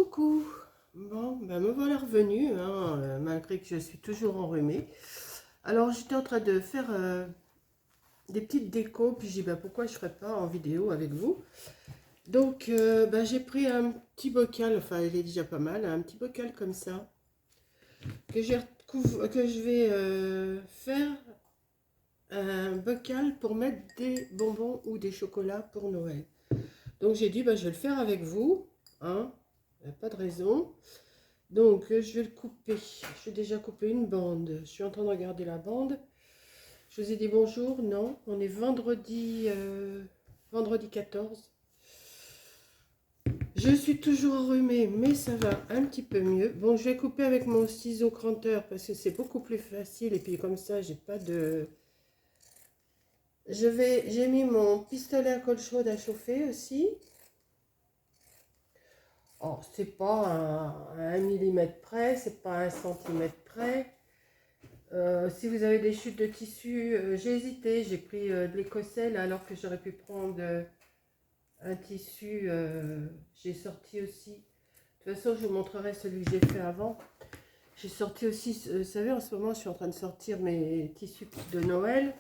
Coucou. Bon, ben me voilà revenue, hein, malgré que je suis toujours enrhumée. Alors j'étais en train de faire des petites décos, puis j'ai dit ben, pourquoi je ne ferais pas en vidéo avec vous. Donc ben, j'ai pris un petit bocal, enfin il est déjà pas mal, un petit bocal comme ça, que je vais faire un bocal pour mettre des bonbons ou des chocolats pour Noël. Donc j'ai dit ben, je vais le faire avec vous, hein, pas de raison. Donc, je vais le couper. J'ai déjà coupé une bande. Je suis en train de regarder la bande. Je vous ai dit bonjour. Non, on est vendredi 14. Je suis toujours enrhumée, mais ça va un petit peu mieux. Bon, je vais couper avec mon ciseau cranteur parce que c'est beaucoup plus facile. Et puis comme ça, j'ai pas de... J'ai mis mon pistolet à colle chaude à chauffer aussi. Oh, c'est pas un millimètre près, c'est pas un centimètre près. Si vous avez des chutes de tissu, j'ai hésité, j'ai pris de l'écossais alors que j'aurais pu prendre un tissu, j'ai sorti aussi, de toute façon je vous montrerai celui que j'ai fait avant. J'ai sorti aussi, vous savez en ce moment je suis en train de sortir mes tissus de Noël.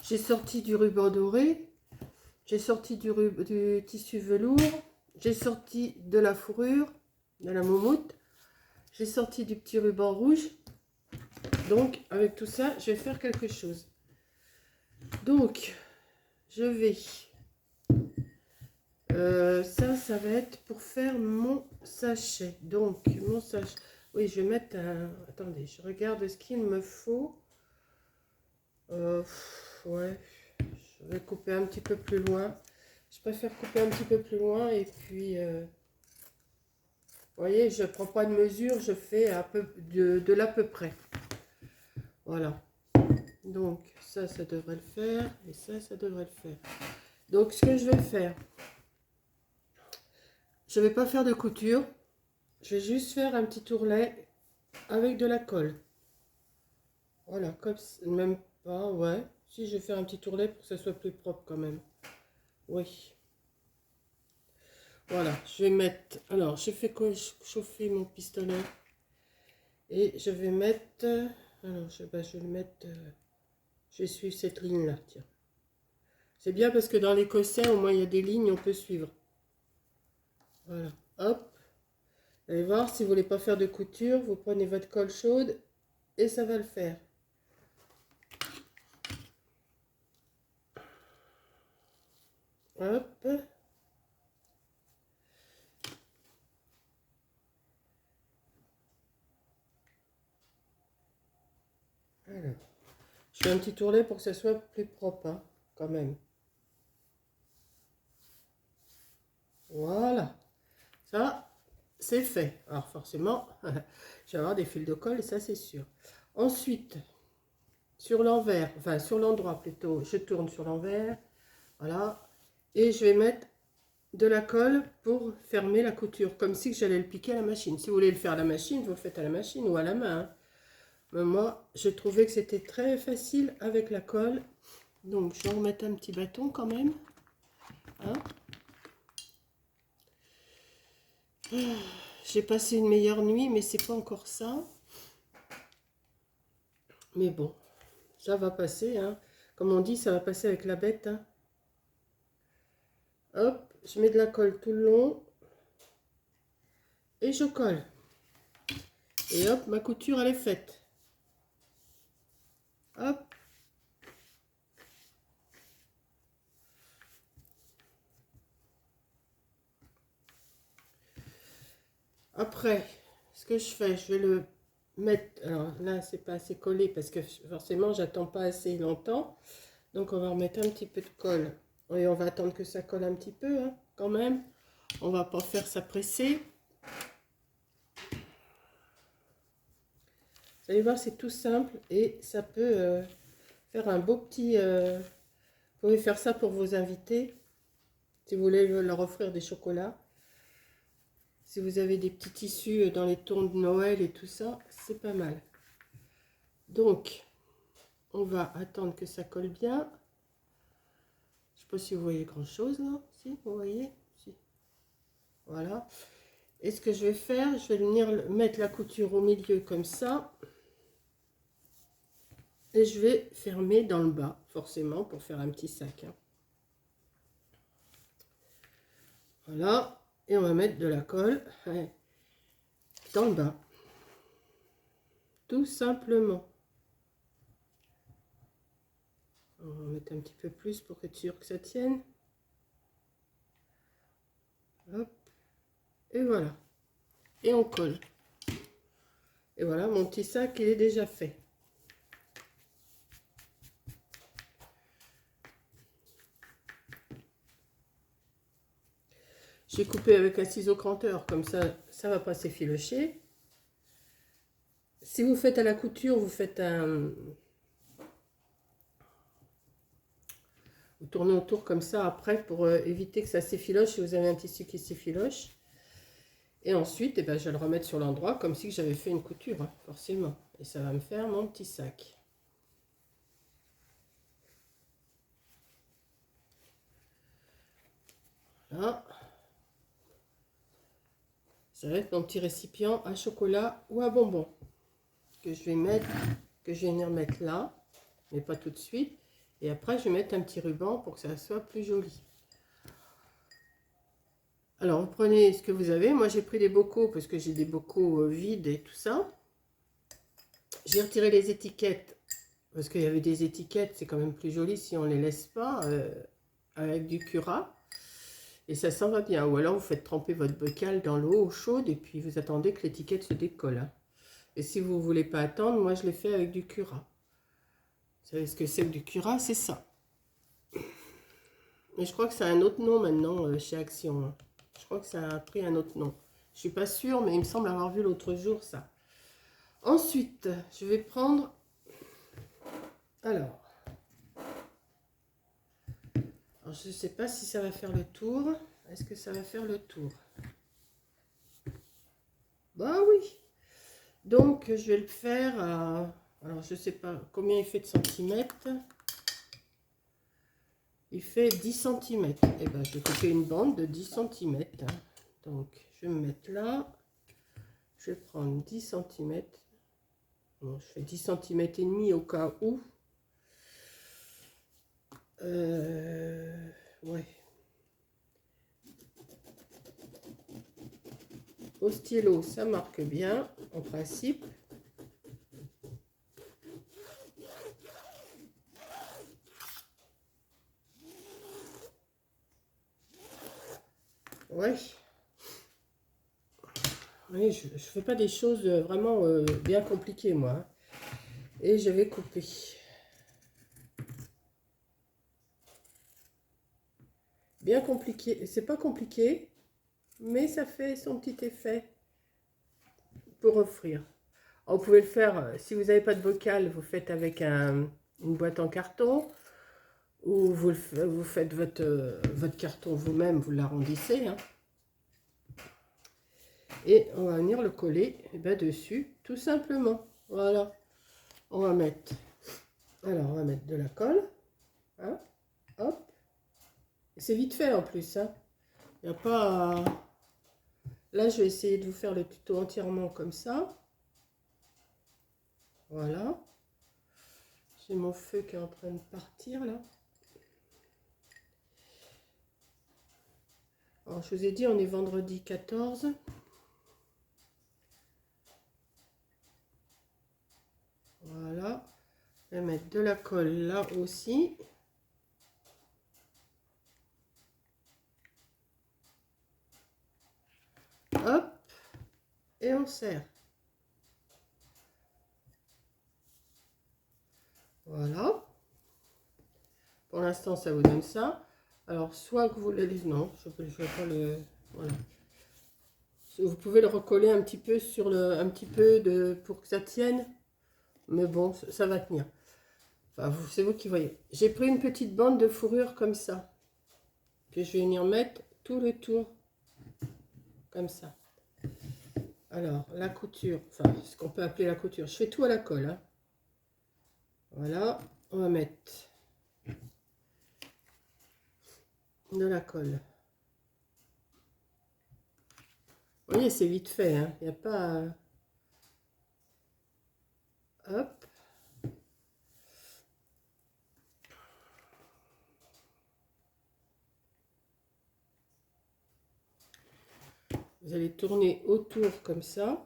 J'ai sorti du ruban doré, j'ai sorti du tissu velours, j'ai sorti de la fourrure, de la moumoute, j'ai sorti du petit ruban rouge. Donc, avec tout ça, je vais faire quelque chose. Donc, je vais... ça va être pour faire mon sachet. Donc, mon sachet... Oui, je vais mettre un... Attendez, je regarde ce qu'il me faut. Ouais, je vais couper un petit peu plus loin. Je préfère couper un petit peu plus loin et puis... vous voyez, je ne prends pas de mesure, je fais un peu de l'à peu près. Voilà. Donc, ça devrait le faire. Et ça devrait le faire. Donc, ce que je vais faire, je ne vais pas faire de couture. Je vais juste faire un petit tourlet avec de la colle. Voilà, comme même pas, ouais. Si, je vais faire un petit tourlet pour que ça soit plus propre quand même. Oui. Voilà, je vais mettre... Alors, j'ai fait chauffer mon pistolet. Et je vais mettre... Alors, je vais le mettre... je vais suivre cette ligne-là, tiens. C'est bien parce que dans l'écossais, au moins, il y a des lignes, on peut suivre. Voilà, hop. Allez voir, si vous voulez pas faire de couture, vous prenez votre colle chaude et ça va le faire. Hop. Alors, je fais un petit tournet pour que ça soit plus propre, hein, quand même. Voilà. Ça, c'est fait. Alors forcément, je vais avoir des fils de colle, et ça c'est sûr. Ensuite, sur l'envers, enfin sur l'endroit plutôt, je tourne sur l'envers. Voilà. Et je vais mettre de la colle pour fermer la couture, comme si j'allais le piquer à la machine. Si vous voulez le faire à la machine, vous le faites à la machine ou à la main, hein. Mais moi, je trouvais que c'était très facile avec la colle. Donc, je vais remettre un petit bâton quand même. Hein. J'ai passé une meilleure nuit, mais c'est pas encore ça. Mais bon, ça va passer, hein. Comme on dit, ça va passer avec la bête, hein. Hop, je mets de la colle tout le long. Et je colle. Et hop, ma couture, elle est faite. Hop. Après, ce que je fais, je vais le mettre... Alors là, c'est pas assez collé parce que forcément, j'attends pas assez longtemps. Donc, on va remettre un petit peu de colle. Et on va attendre que ça colle un petit peu, hein, quand même. On va pas faire ça presser. Vous allez voir, c'est tout simple et ça peut faire un beau petit... vous pouvez faire ça pour vos invités, si vous voulez leur offrir des chocolats. Si vous avez des petits tissus dans les tons de Noël et tout ça, c'est pas mal. Donc, on va attendre que ça colle bien. Je sais pas si vous voyez grand chose là. Si, vous voyez? Si. Voilà. Et ce que je vais faire, je vais venir mettre la couture au milieu comme ça. Et je vais fermer dans le bas, forcément, pour faire un petit sac. Hein. Voilà. Et on va mettre de la colle dans le bas. Tout simplement. On va mettre un petit peu plus pour être sûr que ça tienne. Hop. Et voilà. Et on colle. Et voilà, mon petit sac, il est déjà fait. J'ai coupé avec un ciseau cranteur, comme ça, ça va pas s'effilocher. Si vous faites à la couture, vous faites un... Vous tournez autour comme ça après pour éviter que ça s'effiloche si vous avez un tissu qui s'effiloche. Et ensuite, eh ben, je vais le remettre sur l'endroit comme si j'avais fait une couture, hein, forcément. Et ça va me faire mon petit sac. Voilà. Ça va être mon petit récipient à chocolat ou à bonbons que je vais mettre, que je vais venir mettre là, mais pas tout de suite. Et après, je vais mettre un petit ruban pour que ça soit plus joli. Alors, vous prenez ce que vous avez. Moi, j'ai pris des bocaux parce que j'ai des bocaux vides et tout ça. J'ai retiré les étiquettes parce qu'il y avait des étiquettes. C'est quand même plus joli si on ne les laisse pas avec du Cura. Et ça s'en va bien. Ou alors, vous faites tremper votre bocal dans l'eau chaude et puis vous attendez que l'étiquette se décolle. Hein. Et si vous ne voulez pas attendre, moi, je l'ai fait avec du Cura. Vous savez ce que c'est que du Cura? C'est ça. Mais je crois que ça a un autre nom maintenant chez Action. Hein. Je crois que ça a pris un autre nom. Je suis pas sûre, mais il me semble avoir vu l'autre jour ça. Ensuite, je vais prendre... Alors, je ne sais pas si ça va faire le tour. Est-ce que ça va faire le tour? Bah oui. Donc, je vais le faire à... Alors, je ne sais pas combien il fait de centimètres. Il fait 10 cm. Et ben, je vais couper une bande de 10 cm. Hein. Donc, je vais me mettre là. Je vais prendre 10 cm. Bon, je fais 10 cm et demi au cas où. Ouais. Au stylo, ça marque bien, en principe. Ouais. Oui, je ne fais pas des choses vraiment bien compliquées, moi. Hein. Et je vais couper. Bien compliqué. C'est pas compliqué, mais ça fait son petit effet pour offrir. Alors, vous pouvez le faire, si vous n'avez pas de bocal, vous faites avec une boîte en carton. Ou vous faites votre carton vous-même, vous l'arrondissez. Hein. Et on va venir le coller dessus, tout simplement. Voilà. On va mettre... Alors, on va mettre de la colle. Hein. Hop. C'est vite fait en plus. Hein. Il n'y a pas... Là, je vais essayer de vous faire le tuto entièrement comme ça. Voilà. J'ai mon feu qui est en train de partir là. Alors, je vous ai dit, on est vendredi 14. Voilà. Je vais mettre de la colle là aussi. Hop. Et on serre. Voilà. Pour l'instant, ça vous donne ça. Alors, soit que vous le... Non, je ne vais pas le... Voilà. Vous pouvez le recoller un petit peu sur le... Un petit peu pour que ça tienne. Mais bon, ça va tenir. Enfin, c'est vous qui voyez. J'ai pris une petite bande de fourrure comme ça. Que je vais venir mettre tout le tour. Comme ça. Alors, la couture. Enfin, ce qu'on peut appeler la couture. Je fais tout à la colle. Hein. Voilà. On va mettre de la colle Vous voyez, c'est vite fait, hein. Il n'y a pas... Hop. Vous allez tourner autour comme ça.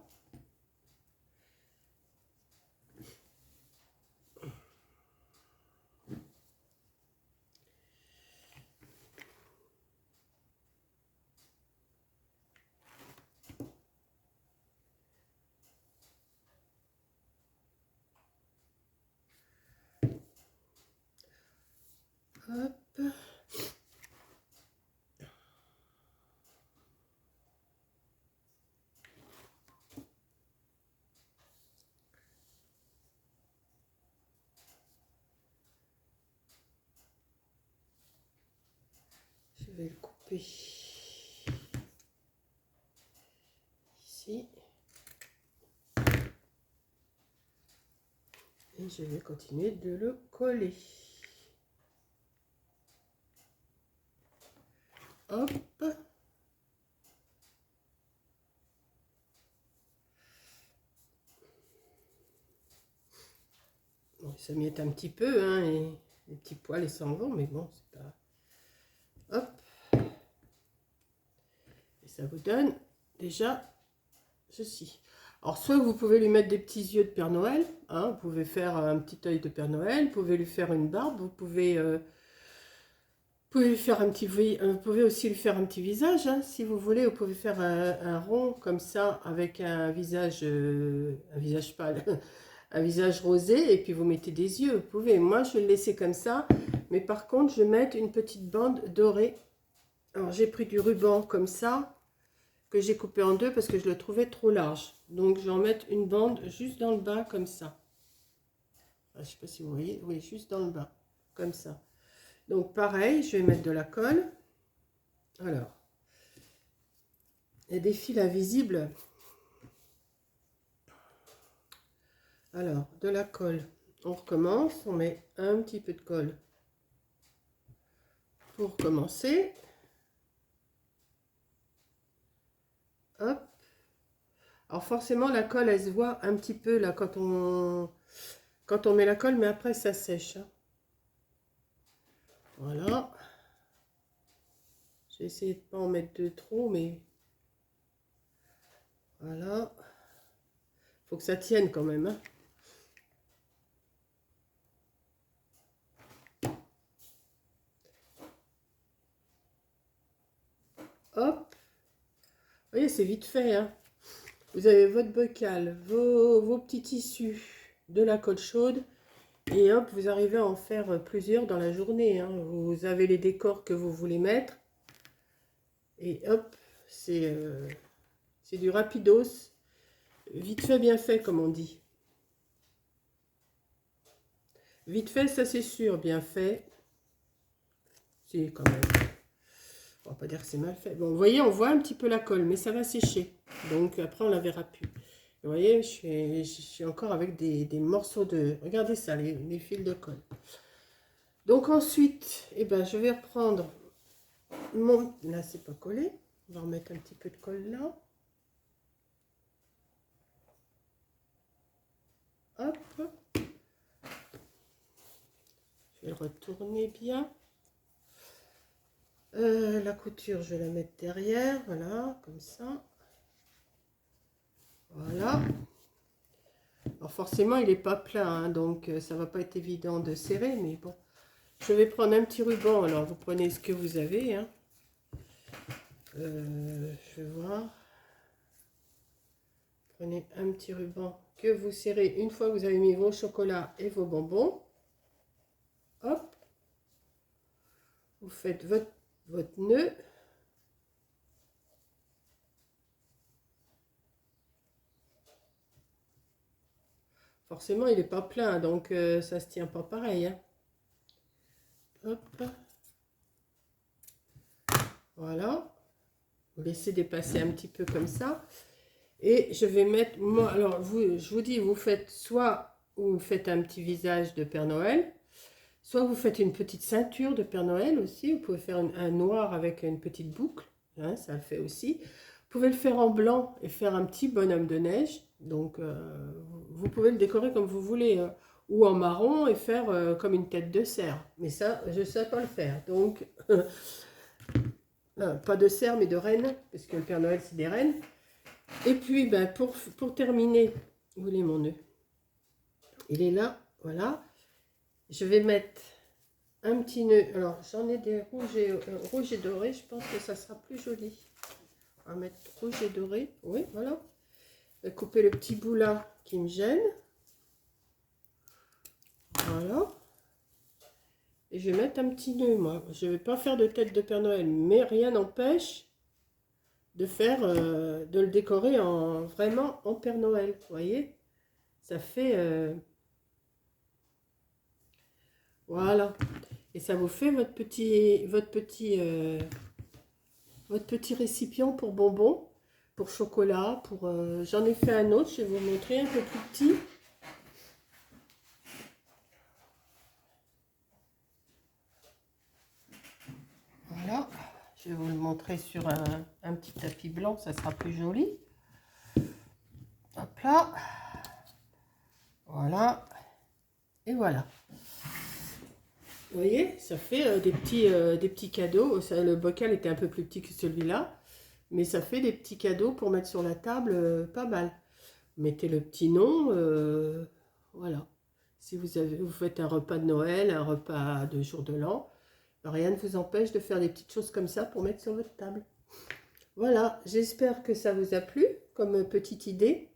Hop. Je vais le couper ici. Et je vais continuer de le coller. Hop. Bon, ça miette un petit peu, hein, et les petits poils, ils s'en vont, mais bon, c'est pas... Hop. Et ça vous donne déjà ceci. Alors, soit vous pouvez lui mettre des petits yeux de Père Noël, hein, vous pouvez faire un petit œil de Père Noël, vous pouvez lui faire une barbe, vous pouvez lui faire un petit, vous pouvez aussi lui faire un petit visage, hein, si vous voulez. Vous pouvez faire un rond comme ça avec un visage pâle, un visage rosé, et puis vous mettez des yeux. Vous pouvez. Moi, je vais le laisser comme ça, mais par contre, je vais mettre une petite bande dorée. Alors, j'ai pris du ruban comme ça, que j'ai coupé en deux parce que je le trouvais trop large. Donc, je vais en mettre une bande juste dans le bas comme ça. Je ne sais pas si vous voyez. Oui, juste dans le bas, comme ça. Donc, pareil, je vais mettre de la colle. Alors, il y a des fils invisibles. Alors, de la colle. On recommence. On met un petit peu de colle pour commencer. Hop. Alors, forcément, la colle, elle se voit un petit peu là quand on met la colle, mais après, ça sèche. Hein. Voilà. J'ai essayé de ne pas en mettre de trop, mais voilà. Faut que ça tienne quand même. Hein. Hop. Vous voyez, c'est vite fait. Hein. Vous avez votre bocal, vos petits tissus, de la colle chaude. Et hop, vous arrivez à en faire plusieurs dans la journée. Hein. Vous avez les décors que vous voulez mettre. Et hop, c'est du rapidos. Vite fait, bien fait, comme on dit. Vite fait, ça c'est sûr. Bien fait. C'est quand même... On va pas dire que c'est mal fait. Bon, vous voyez, on voit un petit peu la colle, mais ça va sécher. Donc après, on la verra plus. Vous voyez, je suis encore avec des morceaux de... Regardez ça, les fils de colle. Donc ensuite, eh ben, je vais reprendre mon... Là, c'est pas collé. On va remettre un petit peu de colle là. Hop. Je vais le retourner bien. La couture, je vais la mettre derrière. Voilà, comme ça. Voilà. Alors forcément, il n'est pas plein, hein, donc ça va pas être évident de serrer, mais bon. Je vais prendre un petit ruban. Alors, vous prenez ce que vous avez. Hein. Je vais voir. Prenez un petit ruban que vous serrez une fois que vous avez mis vos chocolats et vos bonbons. Hop. Vous faites votre nœud. Forcément, il n'est pas plein, donc ça ne se tient pas pareil. Hein. Hop. Voilà. Vous laissez dépasser un petit peu comme ça. Et je vais mettre, moi, alors je vous dis, vous faites soit vous faites un petit visage de Père Noël, soit vous faites une petite ceinture de Père Noël aussi. Vous pouvez faire un noir avec une petite boucle, hein, ça le fait aussi. Vous pouvez le faire en blanc et faire un petit bonhomme de neige. Donc, vous pouvez le décorer comme vous voulez. Ou en marron et faire comme une tête de cerf. Mais ça, je ne sais pas le faire. Donc, pas de cerf, mais de reine. Parce que le Père Noël, c'est des reines. Et puis, ben, pour terminer, où est mon nœud? Il est là, voilà. Je vais mettre un petit nœud. Alors, j'en ai des rouges et dorés. Je pense que ça sera plus joli. On va mettre rouge et doré. Oui, voilà. Je vais couper le petit bout là qui me gêne. Voilà. Et je vais mettre un petit nœud, moi. Je ne vais pas faire de tête de Père Noël, mais rien n'empêche de faire, de le décorer vraiment en Père Noël. Vous voyez? Ça fait... voilà. Et ça vous fait votre petit récipient pour bonbons, pour chocolat, pour... j'en ai fait un autre, je vais vous montrer, un peu plus petit. Voilà. Je vais vous le montrer sur un petit tapis blanc, ça sera plus joli. Hop là. Voilà. Et voilà. Vous voyez, ça fait des petits cadeaux. Le bocal était un peu plus petit que celui-là. Mais ça fait des petits cadeaux pour mettre sur la table, pas mal. Mettez le petit nom. Voilà. Si vous faites un repas de Noël, un repas de jour de l'an, rien ne vous empêche de faire des petites choses comme ça pour mettre sur votre table. Voilà, j'espère que ça vous a plu comme petite idée.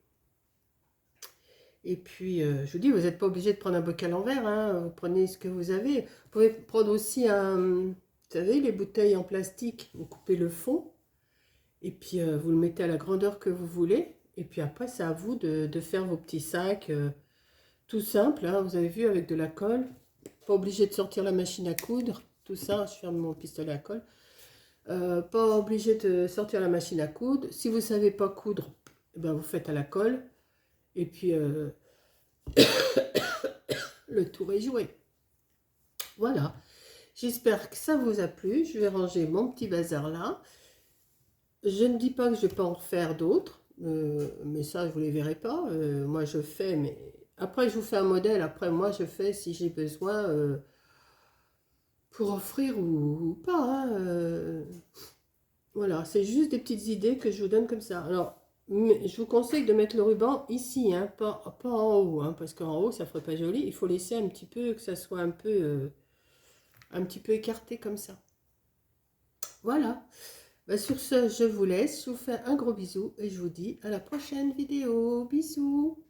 Et puis, je vous dis, vous n'êtes pas obligé de prendre un bocal en verre, hein, vous prenez ce que vous avez. Vous pouvez prendre aussi vous savez, les bouteilles en plastique, vous coupez le fond, et puis vous le mettez à la grandeur que vous voulez. Et puis après, c'est à vous de faire vos petits sacs, tout simple, hein, vous avez vu, avec de la colle. Pas obligé de sortir la machine à coudre, tout ça, je ferme mon pistolet à colle. Pas obligé de sortir la machine à coudre. Si vous ne savez pas coudre, eh ben, vous faites à la colle. Et puis, le tour est joué. Voilà. J'espère que ça vous a plu. Je vais ranger mon petit bazar là. Je ne dis pas que je ne vais pas en faire d'autres. Mais ça, vous ne les verrez pas. Moi, je fais, mais... Après, je vous fais un modèle. Après, moi, je fais si j'ai besoin pour offrir ou pas. Hein, voilà, c'est juste des petites idées que je vous donne comme ça. Alors, je vous conseille de mettre le ruban ici, hein, pas en haut, hein, parce qu'en haut, ça ne ferait pas joli. Il faut laisser un petit peu, que ça soit un petit peu écarté comme ça. Voilà. Bah, sur ce, je vous laisse. Je vous fais un gros bisou et je vous dis à la prochaine vidéo. Bisous.